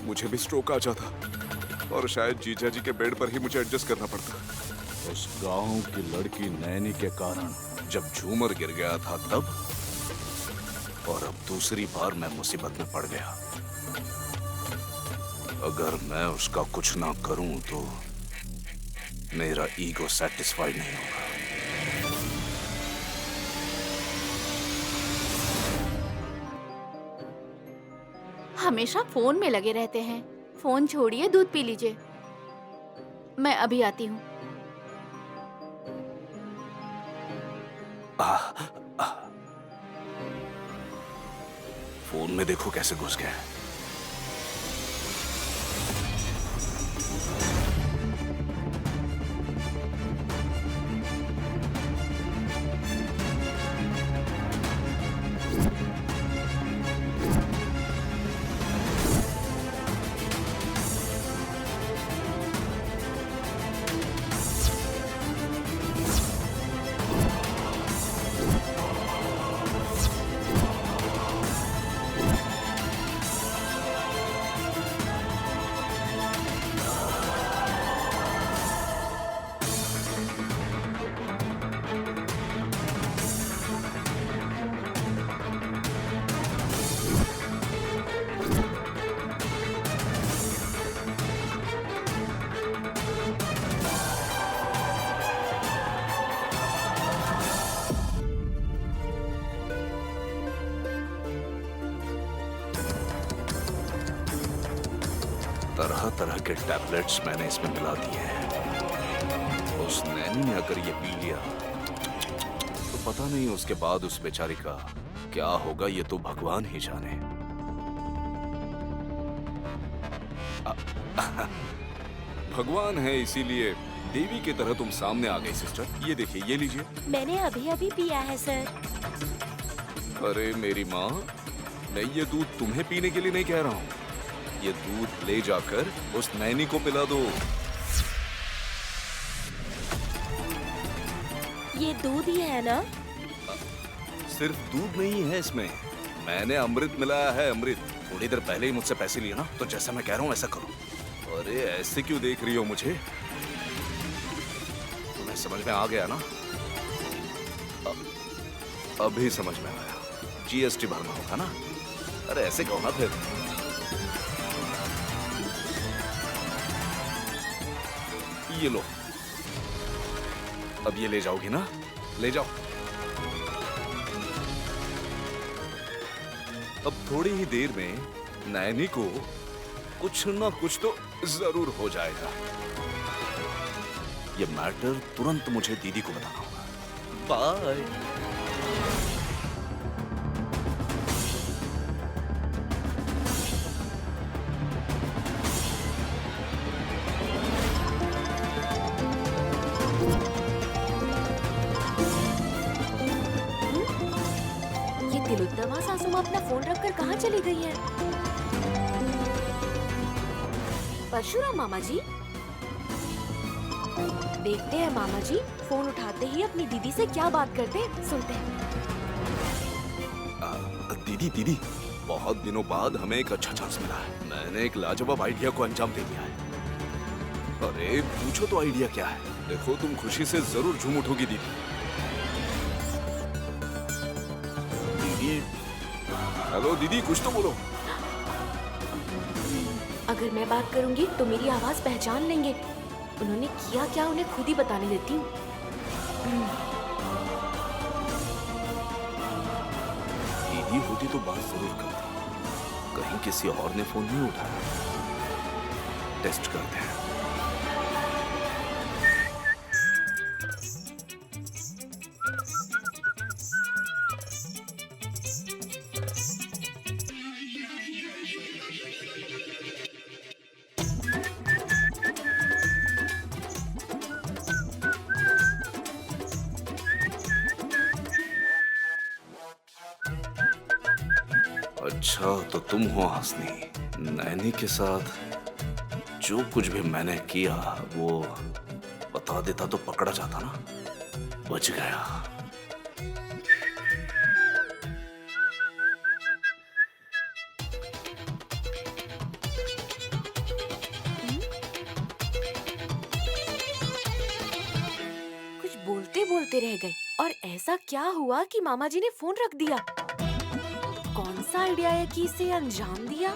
मुझे भी स्ट्रोक आ जाता और शायद जीजा जी के बेड पर ही मुझे एडजस्ट करना पड़ता। उस गांव की लड़की नैनी के कारण जब झूमर गिर गया था तब, और अब दूसरी बार मैं मुसीबत में पड़ गया। अगर मैं उसका कुछ ना करूं तो मेरा ईगो सेटिस्फाइड नहीं होगा। हमेशा फोन में लगे रहते हैं। फोन छोड़िए, दूध पी लीजिए। मैं अभी आती हूँ। फोन में देखो कैसे घुस गया। तरह तरह के टैबलेट्स मैंने इसमें मिला दिए हैं। उस नैनी ने अगर ये पी लिया तो पता नहीं उसके बाद उस बेचारी का क्या होगा, ये तो भगवान ही जाने। भगवान है इसीलिए देवी की तरह तुम सामने आ गई सिस्टर। ये देखिए, ये लीजिए। मैंने अभी अभी पिया है सर। अरे मेरी माँ, मैं ये दूध तुम्हें पीने के लिए नहीं कह रहा हूँ। ये दूध ले जाकर उस नैनी को पिला दो। ये दूध ही है ना? सिर्फ दूध नहीं है इसमें, मैंने अमृत मिलाया है, अमृत। थोड़ी देर पहले ही मुझसे पैसे लिए ना, तो जैसा मैं कह रहा हूँ ऐसा करो। अरे ऐसे क्यों देख रही हो मुझे? तुम्हें समझ में आ गया ना? अभी समझ में आया। जीएसटी भरना होगा ना? अरे ऐसे कहो ना फिर। ये लो, अब ये ले जाओगी ना? ले जाओ। अब थोड़ी ही देर में नैनी को कुछ ना कुछ तो जरूर हो जाएगा। ये मैटर तुरंत मुझे दीदी को बताना होगा। बाय। तिलोत्तमा सासू माँ अपना फोन रखकर कहाँ चली गई है? परशुराम मामा जी, देखते हैं मामा जी फोन उठाते ही अपनी दीदी से क्या बात करते हैं, सुनते हैं। दीदी दीदी, बहुत दिनों बाद हमें एक अच्छा चांस मिला है। मैंने एक लाजवाब आइडिया को अंजाम दे दिया है। अरे पूछो तो आइडिया क्या है? देखो तुम खुशी से जरूर झूम उठोगी दीदी। हेलो दीदी, कुछ तो बोलो। अगर मैं बात करूंगी तो मेरी आवाज पहचान लेंगे। उन्होंने किया क्या उन्हें खुद ही बताने देती हूँ। दीदी होती तो बात जरूर करती, कहीं किसी और ने फोन नहीं उठाया। टेस्ट करते हैं। अच्छा तो तुम हो हंसनी। नैनी के साथ जो कुछ भी मैंने किया वो बता देता तो पकड़ा जाता ना। बच गया। कुछ बोलते बोलते रह गए। और ऐसा क्या हुआ कि मामा जी ने फोन रख दिया? कौन सा आइडिया है कि इसे अंजाम दिया?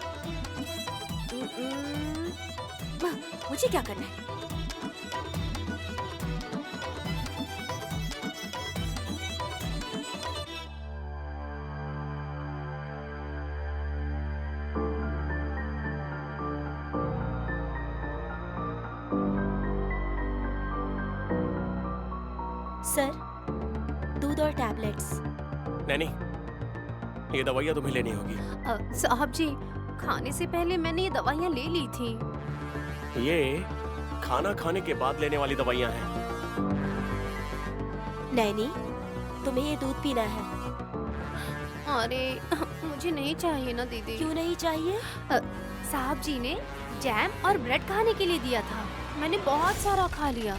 मुझे क्या करना है? सर, दूध और टैबलेट्स। नैनी, ये दवाइयाँ तुम्हें लेनी होगी। साहब जी, खाने से पहले मैंने ये दवाइयाँ ले ली थी। ये खाना खाने के बाद लेने वाली दवाइयाँ हैं। नैनी, तुम्हें ये दूध पीना है। अरे मुझे नहीं चाहिए ना दीदी। क्यों नहीं चाहिए? साहब जी ने जैम और ब्रेड खाने के लिए दिया था, मैंने बहुत सारा खा लिया।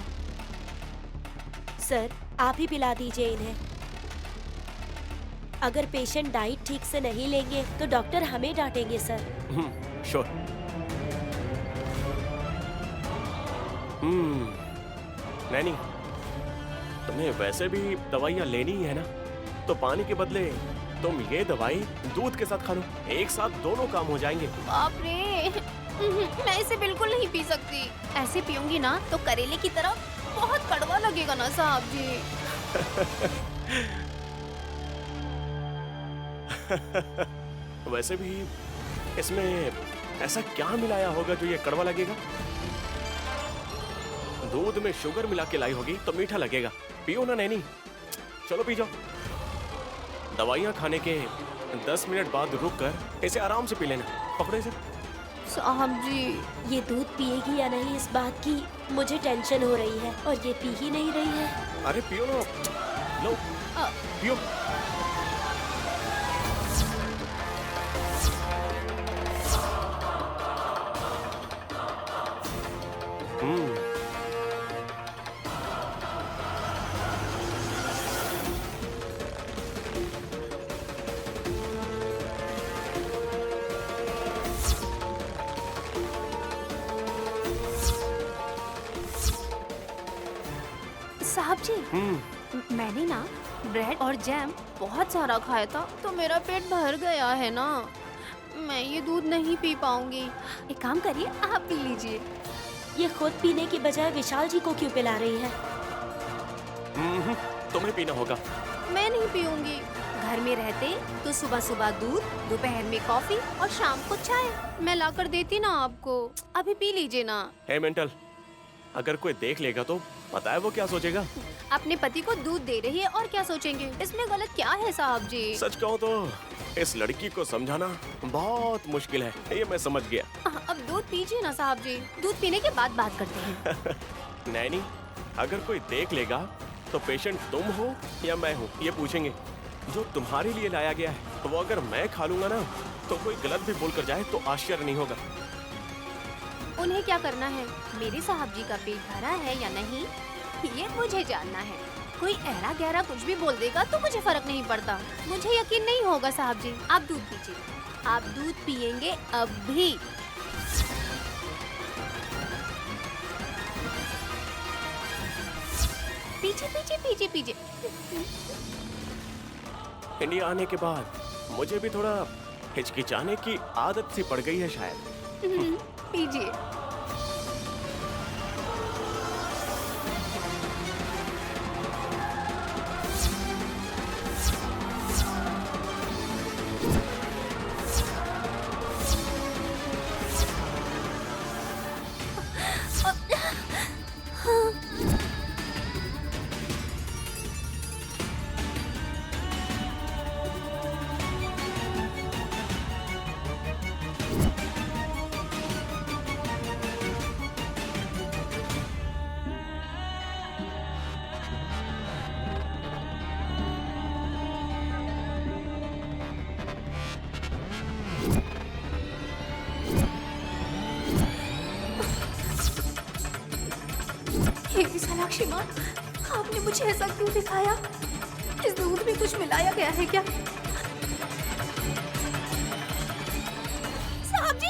सर, आप ही पिला दीजिए इन्हें। अगर पेशेंट डाइट ठीक से नहीं लेंगे तो डॉक्टर हमें डांटेंगे सर। श्योर। नैनी, तुम्हें वैसे भी दवाइयाँ लेनी ही है ना, तो पानी के बदले तुम ये दवाई दूध के साथ खा लो, एक साथ दोनों काम हो जाएंगे। बाप रे, मैं इसे बिल्कुल नहीं पी सकती। ऐसे पीऊंगी ना तो करेले की तरह बहुत कड़वा लगेगा ना साहब जी। वैसे भी इसमें ऐसा क्या मिलाया होगा जो ये कड़वा लगेगा? दूध में शुगर मिला के लाई होगी तो मीठा लगेगा। पियो ना नैनी, चलो पी जाओ। दवाइयाँ खाने के 10 मिनट बाद रुक कर इसे आराम से पी लेना। पकड़ो इसे। साहब जी, ये दूध पिएगी या नहीं इस बात की मुझे टेंशन हो रही है, और ये पी ही नहीं रही है। अरे पियो ना, लो पियो। साहब जी, मैंने ना ब्रेड और जैम बहुत सारा खाया था तो मेरा पेट भर गया है ना, मैं ये दूध नहीं पी पाऊंगी। एक काम करिए, आप पी लीजिए। ये खुद पीने की बजाय विशाल जी को क्यों पिला रही है? तुम्हें पीना होगा। मैं नहीं पीऊंगी। घर में रहते तो सुबह सुबह दूध, दोपहर में कॉफी और शाम को चाय मैं लाकर देती ना आपको। अभी पी लीजिए ना। हे मेंटल, अगर कोई देख लेगा तो पता है वो क्या सोचेगा? अपने पति को दूध दे रही है और क्या सोचेंगे? इसमें गलत क्या है साहब जी? सच कहूँ तो इस लड़की को समझाना बहुत मुश्किल है, ये मैं समझ गया। अब दूध पीजिए ना साहब जी, दूध पीने के बाद बात करते हैं। नैनी, अगर कोई देख लेगा तो पेशेंट तुम हो या मैं हूँ ये पूछेंगे। जो तुम्हारे लिए लाया गया है वो अगर मैं खा लूंगा ना तो कोई गलत भी बोल कर जाए तो आश्चर्य नहीं होगा। उन्हें क्या करना है? मेरे साहब जी का पेट भरा है या नहीं ये मुझे जानना है। कोई ऐरा गहरा कुछ भी बोल देगा तो मुझे फर्क नहीं पड़ता। मुझे यकीन नहीं होगा साहब जी। आप दूध पीजिए, आप दूध पियेंगे अभी। पीछे पीछे पीछे पीछे। इंडिया आने के बाद मुझे भी थोड़ा हिचकिचाने की आदत सी पड़ गई है शायद। पीजिए। विशालाक्षी माँ, आपने मुझे ऐसा क्यों दिखाया? इस दूध में कुछ मिलाया गया है क्या? साहब जी!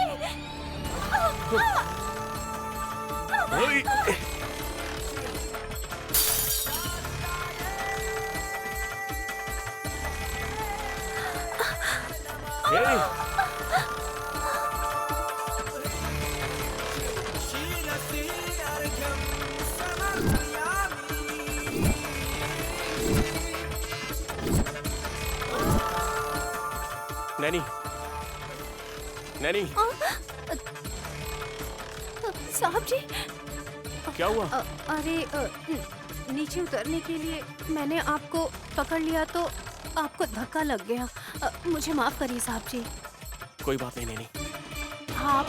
नैनी, नैनी, साहब जी, क्या हुआ? अरे नीचे उतरने के लिए मैंने आपको पकड़ लिया तो आपको धक्का लग गया। मुझे माफ करिए साहब जी। कोई बात नहीं नैनी। आप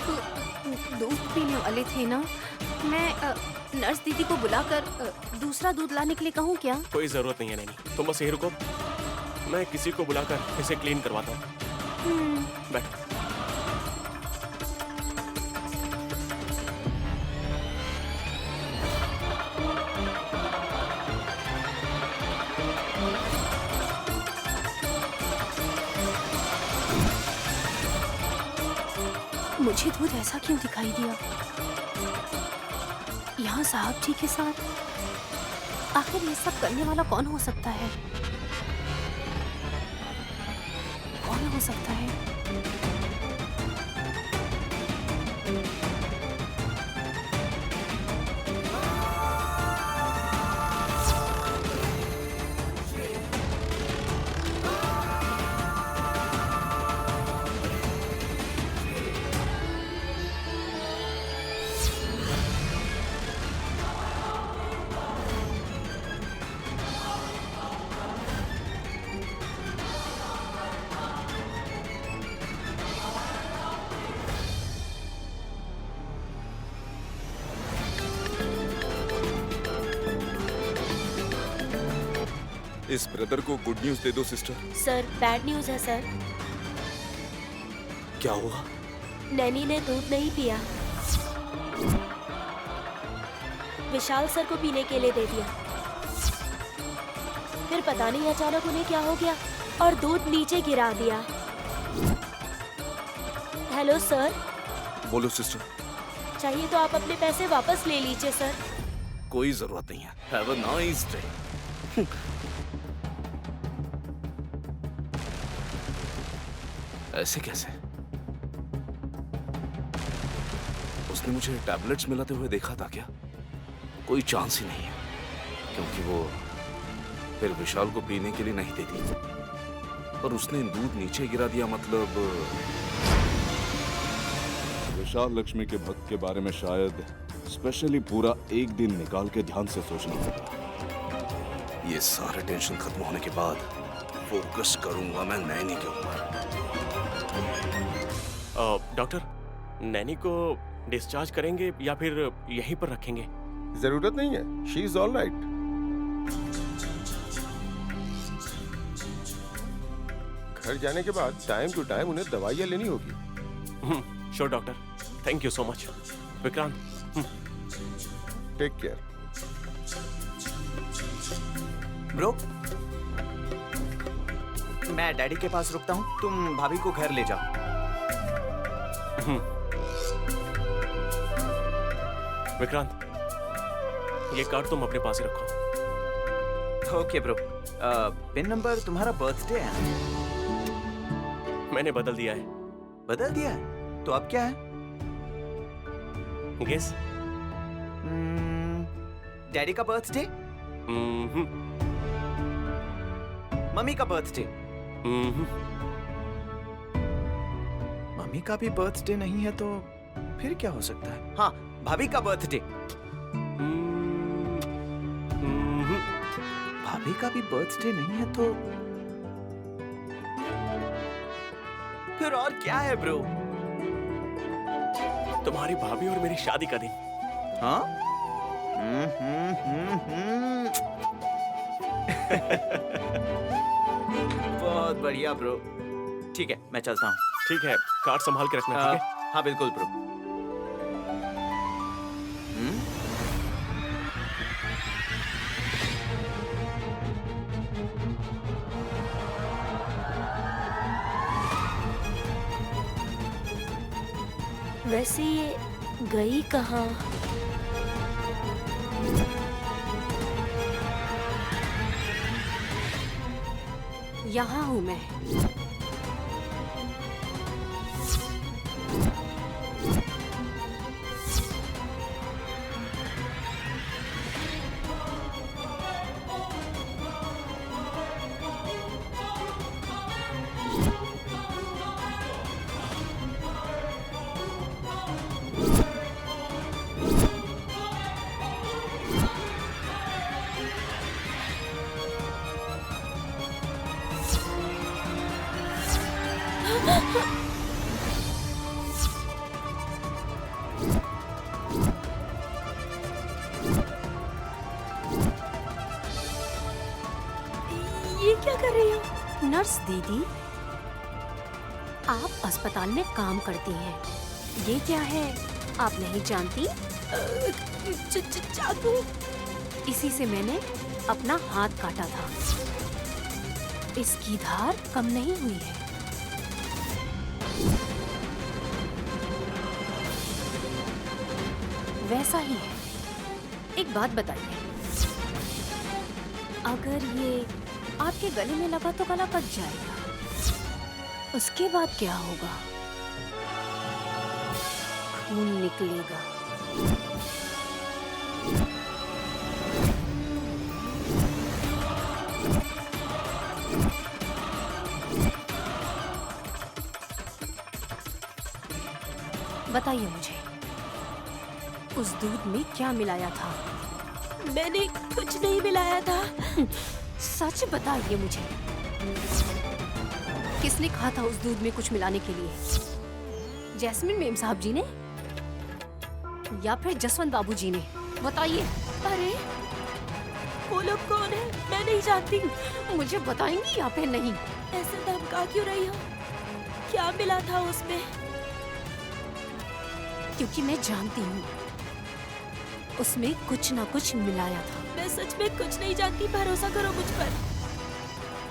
दूध पीने वाले थे ना? मैं नर्स दीदी को बुलाकर दूसरा दूध लाने के लिए कहूँ क्या? कोई जरूरत नहीं है नैनी, तुम बस यहीं रुको, मैं किसी को बुलाकर इसे क्लीन करवाता हूँ। बैठो। मुझे दूध ऐसा क्यों दिखाई दिया यहाँ साहब जी के साथ? आखिर ये सब करने वाला कौन हो सकता है? कौन हो सकता है? इस ब्रदर को गुड न्यूज दे दो सिस्टर। सर बैड न्यूज है सर। क्या हुआ? नैनी ने दूध नहीं पिया, विशाल सर को पीने के लिए दे दिया। फिर पता नहीं अचानक उन्हें क्या हो गया और दूध नीचे गिरा दिया। Hello sir. बोलो सिस्टर। चाहिए तो आप अपने पैसे वापस ले लीजिए सर। कोई जरूरत नहीं है। Have a nice day. ऐसे कैसे? उसने मुझे टैबलेट्स मिलाते हुए देखा था क्या? कोई चांस ही नहीं है, क्योंकि वो फिर विशाल को पीने के लिए नहीं देती और उसने दूध नीचे गिरा दिया। मतलब विशाल लक्ष्मी के भक्त के बारे में शायद स्पेशली पूरा एक दिन निकाल के ध्यान से सोचना होगा। ये सारे टेंशन खत्म होने के बाद फोकस करूंगा मैं नैनी के ऊपर। डॉक्टर, नैनी को डिस्चार्ज करेंगे या फिर यहीं पर रखेंगे? जरूरत नहीं है, शी इज ऑल राइट। घर जाने के बाद टाइम टू टाइम उन्हें दवाइयाँ लेनी होगी। Sure doctor, thank you so much. Vikrant, take care. Bro, मैं डैडी के पास रुकता हूँ, तुम भाभी को घर ले जाओ। विक्रांत, ये कार्ड तुम अपने पास ही रखो। Okay bro. पिन नंबर तुम्हारा बर्थडे है? मैंने बदल दिया है। बदल दिया है? तो अब क्या है? गेस। डैडी का बर्थडे? मम्मी का बर्थडे? मम्मी का भी बर्थडे नहीं है तो फिर क्या हो सकता है? हाँ, भाभी का बर्थडे। भाभी का भी बर्थडे नहीं है तो फिर और क्या है ब्रो? तुम्हारी भाभी और मेरी शादी का दिन। हाँ? बहुत बढ़िया ब्रो। ठीक है, मैं चलता हूँ। ठीक है, कार्ड संभाल के रखना, ठीक है? हाँ बिल्कुल ब्रो। वैसे ये गई कहाँ? यहाँ हूँ मैं। ये क्या कर रही हो? नर्स दीदी, आप अस्पताल में काम करती हैं। ये क्या है, आप नहीं जानती? जादू। इसी से मैंने अपना हाथ काटा था। इसकी धार कम नहीं हुई है। वैसा ही है। एक बात बताइए, अगर ये आपके गले में लगा तो गला कट जाएगा, उसके बाद क्या होगा? खून निकलेगा। बताइए मुझे, उस दूध में क्या मिलाया था? मैंने कुछ नहीं मिलाया था। सच बताइए मुझे, किसने कहा था उस दूध में कुछ मिलाने के लिए? जैस्मिन मेम साहब जी ने या फिर जसवंत बाबू जी ने? बताइए। अरे वो लोग कौन है? मैं नहीं जानती। मुझे बताएंगी या फिर नहीं? ऐसे धमका क्यों रही हो? क्या मिला था उसमें? क्योंकि मैं जानती हूँ उसमें कुछ ना कुछ मिलाया था। मैं सच में कुछ नहीं जानती, भरोसा करो मुझ पर।